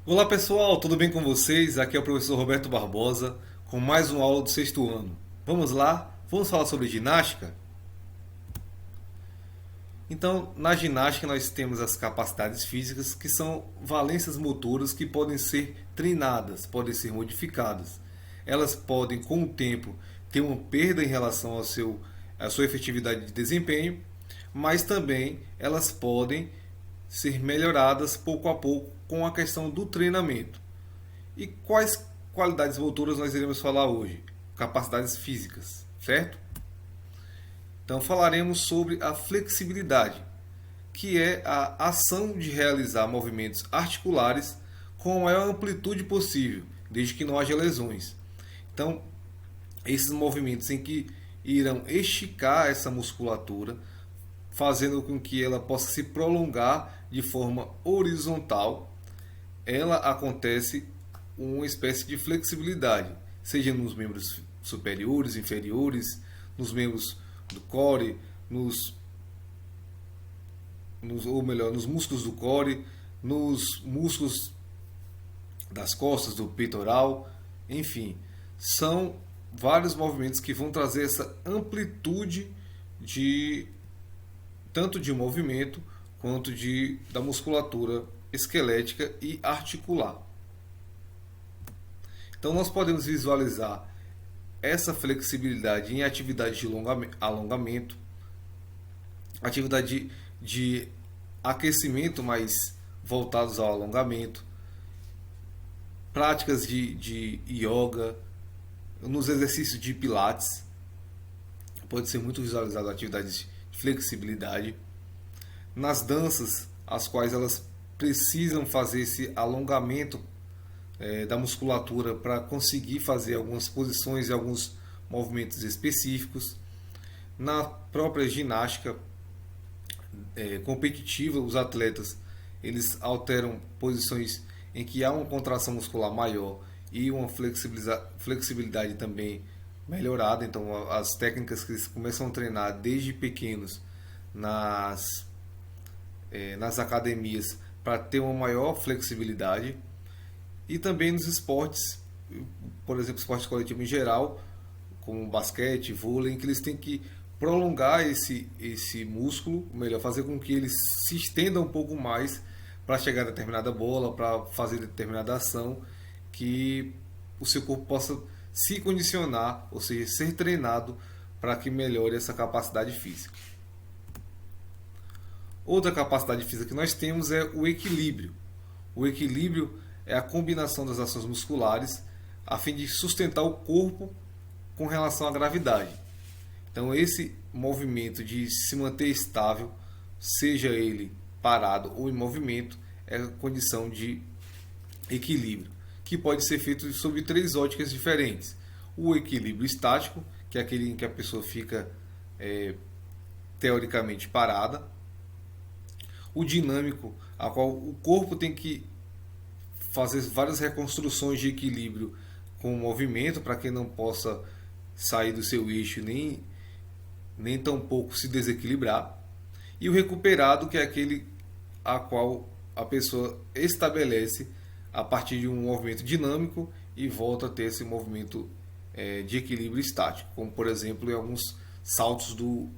Olá pessoal, tudo bem com vocês? Aqui é o professor Roberto Barbosa com mais uma aula do sexto ano. Vamos lá? Vamos falar sobre ginástica? Então, na ginástica nós temos as capacidades físicas que são valências motoras que podem ser treinadas, podem ser modificadas. Elas podem, com o tempo, ter uma perda em relação à sua efetividade de desempenho, mas também elas podem ser melhoradas pouco a pouco com a questão do treinamento. E quais qualidades motoras nós iremos falar hoje? Capacidades físicas, certo? Então falaremos sobre a flexibilidade, que é a ação de realizar movimentos articulares com a maior amplitude possível, desde que não haja lesões. Então, esses movimentos em que irão esticar essa musculatura, fazendo com que ela possa se prolongar de forma horizontal, ela acontece uma espécie de flexibilidade, seja nos membros superiores, inferiores, nos membros do core, ou melhor, nos músculos do core, nos músculos das costas, do peitoral, enfim, são vários movimentos que vão trazer essa amplitude de tanto de movimento quanto da musculatura esquelética e articular. Então nós podemos visualizar essa flexibilidade em atividades de alongamento, atividade de aquecimento mais voltados ao alongamento, práticas de yoga, nos exercícios de pilates, pode ser muito visualizado atividades de flexibilidade, nas danças, as quais elas precisam fazer esse alongamento da musculatura para conseguir fazer algumas posições e alguns movimentos específicos. Na própria ginástica competitiva, os atletas eles alteram posições em que há uma contração muscular maior e uma flexibilidade também melhorada. Então, as técnicas que eles começam a treinar desde pequenos nas academias para ter uma maior flexibilidade. E também nos esportes, por exemplo, esporte coletivo em geral, como basquete, vôlei, em que eles têm que prolongar esse músculo, ou melhor, fazer com que ele se estenda um pouco mais para chegar a determinada bola, para fazer determinada ação, que o seu corpo possa se condicionar, ou seja, ser treinado para que melhore essa capacidade física. Outra capacidade física que nós temos é o equilíbrio. O equilíbrio é a combinação das ações musculares a fim de sustentar o corpo com relação à gravidade. Então, esse movimento de se manter estável, seja ele parado ou em movimento, é a condição de equilíbrio, que pode ser feito sob três óticas diferentes. O equilíbrio estático, que é aquele em que a pessoa fica teoricamente parada. O dinâmico, a qual o corpo tem que fazer várias reconstruções de equilíbrio com o movimento para que não possa sair do seu eixo nem tampouco se desequilibrar. E o recuperado, que é aquele a qual a pessoa estabelece a partir de um movimento dinâmico e volta a ter esse movimento de equilíbrio estático, como por exemplo em alguns saltos do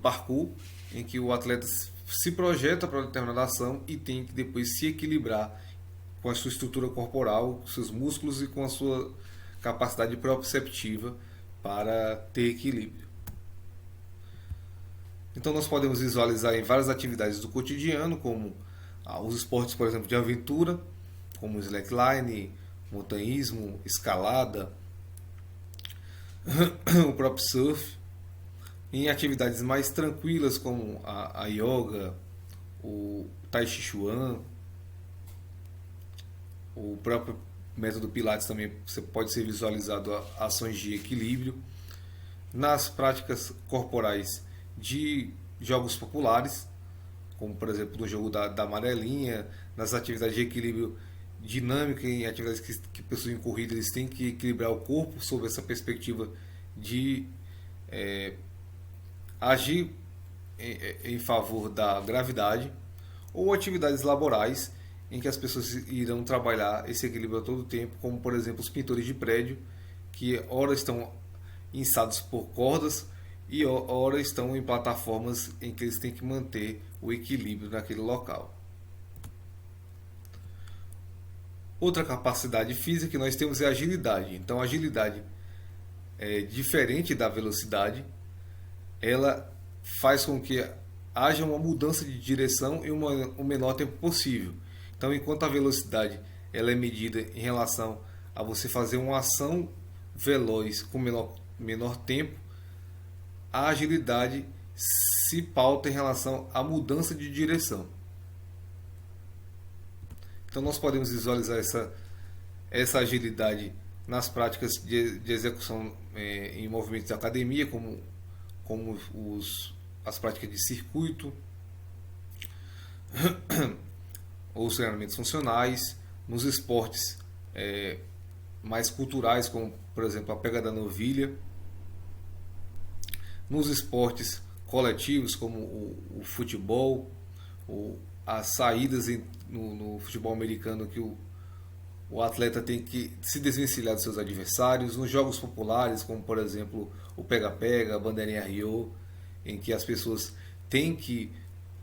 parkour, em que o atleta se projeta para determinada ação e tem que depois se equilibrar com a sua estrutura corporal, com seus músculos e com a sua capacidade proprioceptiva para ter equilíbrio. Então nós podemos visualizar em várias atividades do cotidiano, como os esportes, por exemplo, de aventura, como slackline, montanhismo, escalada, o próprio surf, em atividades mais tranquilas como a yoga, o tai chi chuan, o próprio método Pilates também você pode ser visualizado ações de equilíbrio. Nas práticas corporais de jogos populares, como por exemplo no jogo da amarelinha, nas atividades de equilíbrio dinâmico, em atividades que possuem corrida, eles têm que equilibrar o corpo sob essa perspectiva de agir em favor da gravidade, ou atividades laborais em que as pessoas irão trabalhar esse equilíbrio a todo tempo, como por exemplo os pintores de prédio, que ora estão içados por cordas e ora estão em plataformas em que eles têm que manter o equilíbrio naquele local. Outra capacidade física que nós temos é a agilidade. Então a agilidade é diferente da velocidade, ela faz com que haja uma mudança de direção em o menor tempo possível. Então, enquanto a velocidade ela é medida em relação a você fazer uma ação veloz com menor tempo, a agilidade se pauta em relação à mudança de direção. Então, nós podemos visualizar essa agilidade nas práticas de execução em movimentos de academia, como as práticas de circuito, ou os treinamentos funcionais, nos esportes mais culturais, como por exemplo a pega da novilha, nos esportes coletivos, como o futebol, as saídas no futebol americano, que o atleta tem que se desvencilhar dos seus adversários, nos jogos populares, como por exemplo o pega-pega, a bandeirinha Rio, em que as pessoas têm que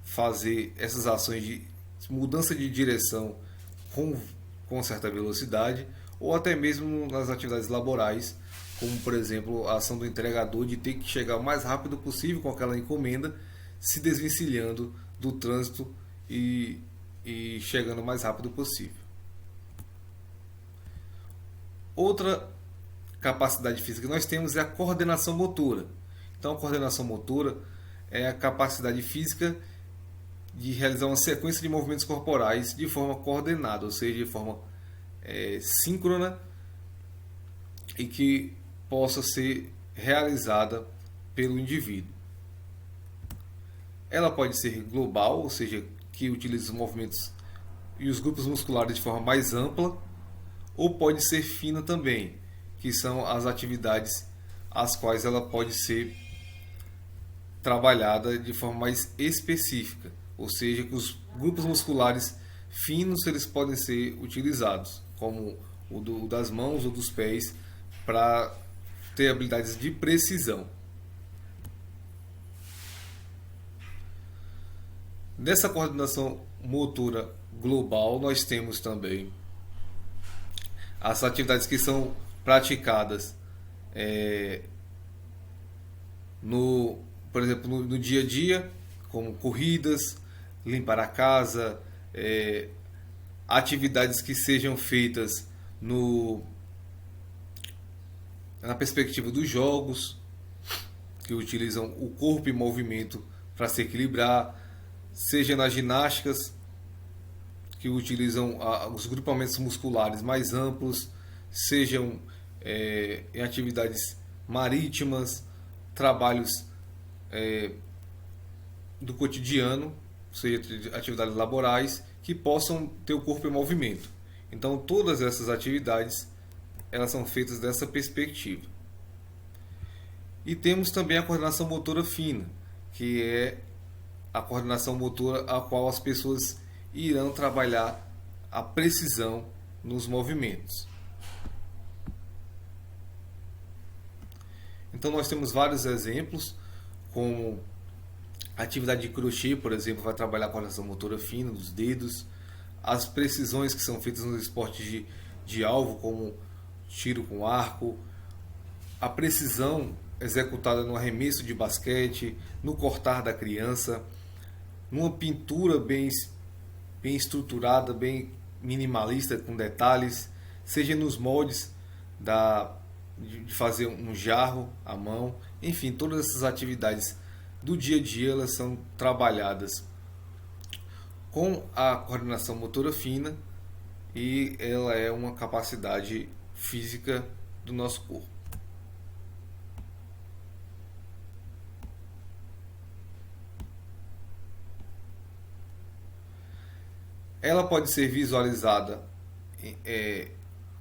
fazer essas ações de mudança de direção com certa velocidade, ou até mesmo nas atividades laborais, como por exemplo a ação do entregador de ter que chegar o mais rápido possível com aquela encomenda, se desvencilhando do trânsito e chegando o mais rápido possível. Outra capacidade física que nós temos é a coordenação motora. Então, a coordenação motora é a capacidade física de realizar uma sequência de movimentos corporais de forma coordenada, ou seja, de forma síncrona, e que possa ser realizada pelo indivíduo. Ela pode ser global, ou seja, que utiliza os movimentos e os grupos musculares de forma mais ampla, ou pode ser fina também, que são as atividades as quais ela pode ser trabalhada de forma mais específica, ou seja, que os grupos musculares finos eles podem ser utilizados, como o das mãos ou dos pés, para ter habilidades de precisão. Nessa coordenação motora global, nós temos também as atividades que são praticadas por exemplo, no dia a dia, como corridas, limpar a casa, atividades que sejam feitas na perspectiva dos jogos, que utilizam o corpo em movimento para se equilibrar, seja nas ginásticas, que utilizam os grupamentos musculares mais amplos, sejam em atividades marítimas, trabalhos do cotidiano, ou seja, atividades laborais, que possam ter o corpo em movimento. Então, todas essas atividades elas são feitas dessa perspectiva. E temos também a coordenação motora fina, que é a coordenação motora a qual as pessoas irão trabalhar a precisão nos movimentos. Então nós temos vários exemplos, como a atividade de crochê, por exemplo, vai trabalhar a coordenação motora fina dos dedos, as precisões que são feitas nos esportes de alvo, como tiro com arco, a precisão executada no arremesso de basquete, no cortar da criança, numa pintura bem estruturada, bem minimalista, com detalhes, seja nos moldes de fazer um jarro à mão. Enfim, todas essas atividades do dia a dia elas são trabalhadas com a coordenação motora fina, e ela é uma capacidade física do nosso corpo. Ela pode ser visualizada,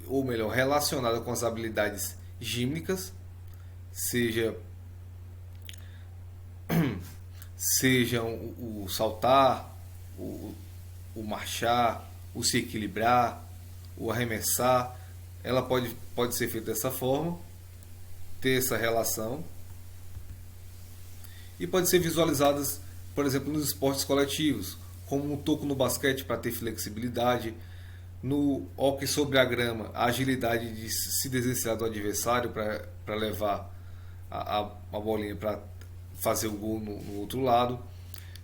ou melhor, relacionada com as habilidades gímnicas, sejam o saltar, o marchar, o se equilibrar, o arremessar, ela pode ser feita dessa forma, ter essa relação, e pode ser visualizadas, por exemplo, nos esportes coletivos, como um toco no basquete para ter flexibilidade, no hóquei sobre a grama, a agilidade de se desvencilhar do adversário para levar a bolinha para fazer o gol no outro lado,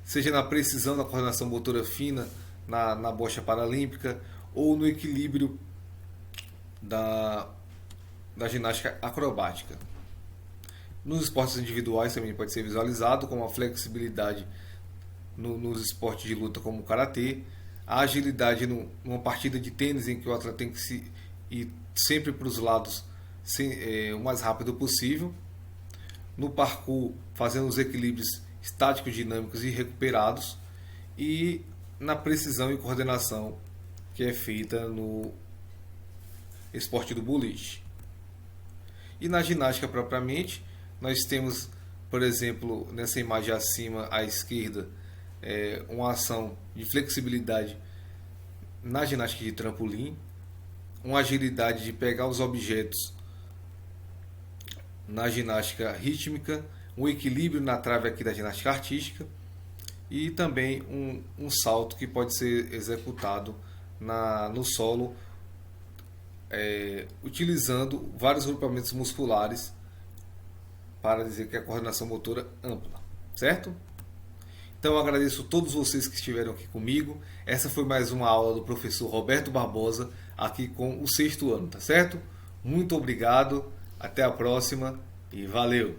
seja na precisão, na coordenação motora fina, na bocha paralímpica, ou no equilíbrio da ginástica acrobática. Nos esportes individuais também pode ser visualizado, como a flexibilidade nos esportes de luta, como o karatê, a agilidade numa partida de tênis, em que o atleta tem que se ir sempre para os lados o mais rápido possível, no parkour, fazendo os equilíbrios estáticos, dinâmicos e recuperados, e na precisão e coordenação que é feita no esporte do boliche. E na ginástica propriamente, nós temos, por exemplo, nessa imagem acima à esquerda, uma ação de flexibilidade na ginástica de trampolim, uma agilidade de pegar os objetos na ginástica rítmica, um equilíbrio na trave aqui da ginástica artística, e também um salto que pode ser executado no solo, utilizando vários grupamentos musculares, para dizer que a coordenação motora ampla, certo? Então eu agradeço a todos vocês que estiveram aqui comigo. Essa foi mais uma aula do professor Roberto Barbosa, aqui com o 6º ano, tá certo? Muito obrigado, até a próxima e valeu!